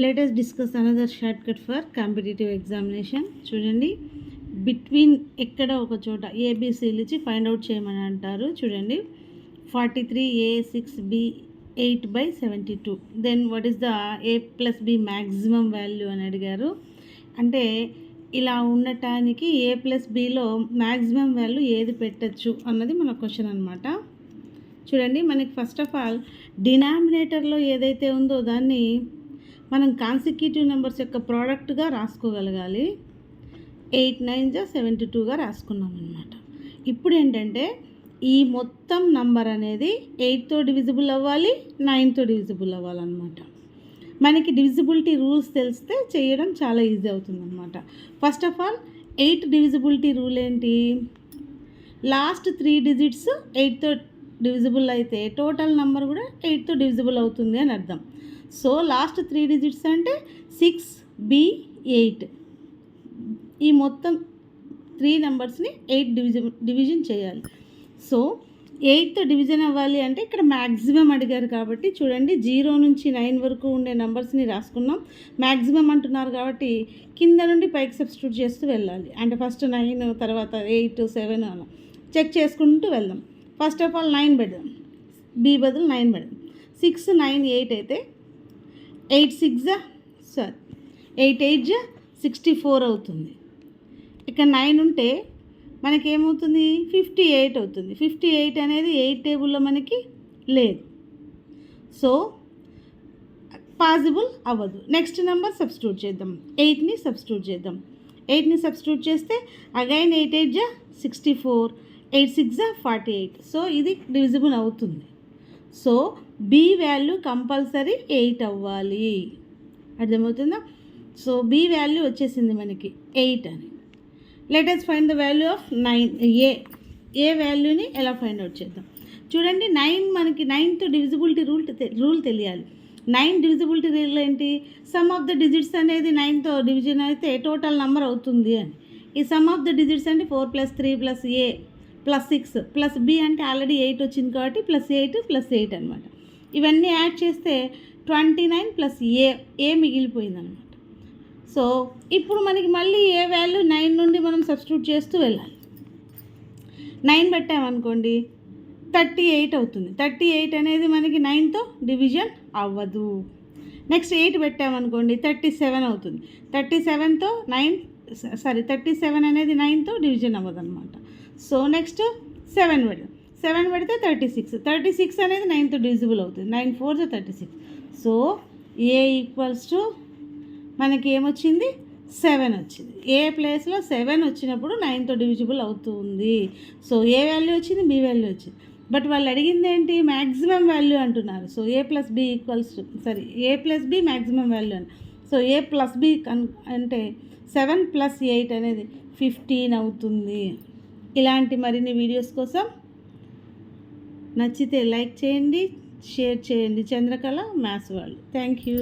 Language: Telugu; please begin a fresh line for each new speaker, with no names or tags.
Let us discuss another shortcut for competitive examination. చూడండి, బిట్వీన్ ఎక్కడ ఒక చోట ఏబిసిలు ఇచ్చి ఫైండ్ అవుట్ చేయమని అంటారు. చూడండి, 43a6b 8/72. Then what is the a plus b maximum value అని అడిగారు. అంటే ఇలా ఉండటానికి a ప్లస్ బిలో మ్యాక్సిమం వాల్యూ ఏది పెట్టచ్చు అన్నది మన క్వశ్చన్ అనమాట. చూడండి, మనకి ఫస్ట్ ఆఫ్ ఆల్ డినామినేటర్లో ఏదైతే ఉందో దాన్ని మనం కాన్సిక్యూటివ్ నెంబర్స్ యొక్క ప్రోడక్ట్గా రాసుకోగలగాలి. 8 9 72గా రాసుకున్నాం అనమాట. ఇప్పుడు ఏంటంటే ఈ మొత్తం నంబర్ అనేది 8తో డివిజిబుల్ అవ్వాలి, 9తో డివిజిబుల్ అవ్వాలన్నమాట. మనకి డివిజిబిలిటీ రూల్స్ తెలిస్తే చేయడం చాలా ఈజీ అవుతుందన్నమాట. First of all 8 divisibility rule ఏంటి? లాస్ట్ 3 డిజిట్స్ 8తో డివిజిబుల్ అయితే టోటల్ నెంబర్ కూడా 8తో డివిజిబుల్ అవుతుంది అని అర్థం. సో లాస్ట్ 3 డిజిట్స్ అంటే 6b8. ఈ మొత్తం 3 నెంబర్స్ని 8 డివిజన్ చేయాలి. సో 8తో డివిజన్ అవ్వాలి అంటే ఇక్కడ మ్యాక్సిమం అడిగారు కాబట్టి చూడండి, 0 నుంచి 9 వరకు ఉండే నెంబర్స్ని రాసుకున్నాం. మ్యాక్సిమం అంటున్నారు కాబట్టి కింద నుండి పైకి సబ్స్టిట్యూట్ చేస్తూ వెళ్ళాలి. అంటే ఫస్ట్ 9, తర్వాత 8, 7 అలా చెక్ చేసుకుంటూ వెళ్దాం. ఫస్ట్ ఆఫ్ ఆల్ 9 పెడదాం, బి బదులు 9 పెడదాం. 6 9 8 అయితే 8 8 64 అవుతుంది. ఇక 9 ఉంటే మనకేమవుతుంది? 58 అవుతుంది. 58 అనేది 8 టేబుల్లో మనకి లేదు, సో పాసిబుల్ అవ్వదు. నెక్స్ట్ నెంబర్ సబ్స్టిట్యూట్ చేద్దాం, 8ని సబ్స్టిట్యూట్ చేద్దాం. 8ని సబ్స్టిట్యూట్ చేస్తే అగైన్ 8 8 64, 8 6 48. సో ఇది డివిజిబుల్ అవుతుంది. సో బి వాల్యూ కంపల్సరీ 8 అవ్వాలి. అర్థమవుతుందా? సో బి వాల్యూ వచ్చేసింది మనకి 8 అని. Let us find the value of 9. ఏ వాల్యూని ఎలా ఫైండ్ అవుట్ చేద్దాం? చూడండి, 9 మనకి 9తో డివిజిబిలిటీ రూల్ తెలియాలి. 9 డివిజిబిలిటీ రూల్ ఏంటి? సమ్ ఆఫ్ ద డిజిట్స్ అనేది 9తో డివిజన్ అయితే టోటల్ నెంబర్ అవుతుంది అని. ఈ సమ్ ఆఫ్ ద డిజిట్స్ అంటే 4 + 3 + a + 6 + b అంటే ఆల్రెడీ 8 వచ్చింది కాబట్టి +8 + 8 అనమాట. ఇవన్నీ యాడ్ చేస్తే 29 + a మిగిలిపోయిందనమాట. సో ఇప్పుడు మనకి మళ్ళీ ఏ వాల్యూ 9 నుండి మనం సబ్స్టిట్యూట్ చేస్తూ వెళ్ళాలి. 9 పెట్టామనుకోండి 38 అవుతుంది. 38 అనేది మనకి 9తో డివిజన్ అవ్వదు. నెక్స్ట్ 8 పెట్టామనుకోండి 37 అవుతుంది. 37 అనేది 9తో డివిజన్ అవ్వదు అనమాట. సో నెక్స్ట్ 7 పెడదాం. 7 పెడితే 36 అనేది 9తో డివిజిబుల్ అవుతుంది. 9 4 36. సో ఏ ఈక్వల్స్ టు మనకి ఏమొచ్చింది? 7 వచ్చింది. ఏ ప్లేస్లో 7 వచ్చినప్పుడు 9తో డివిజిబుల్ అవుతుంది. సో ఏ వాల్యూ వచ్చింది? బి వాల్యూ వచ్చింది. బట్ వాళ్ళు అడిగింది ఏంటి? మ్యాక్సిమం వాల్యూ అంటున్నారు. సో ఏ ప్లస్ బి మ్యాక్సిమం వాల్యూ అని. సో ఏ ప్లస్ బి అంటే 7 + 8 అనేది 15 అవుతుంది. ఇలాంటి మరిన్ని వీడియోస్ కోసం నచ్చితే లైక్ చేయండి, షేర్ చేయండి. Chandrakala maths world. Thank you.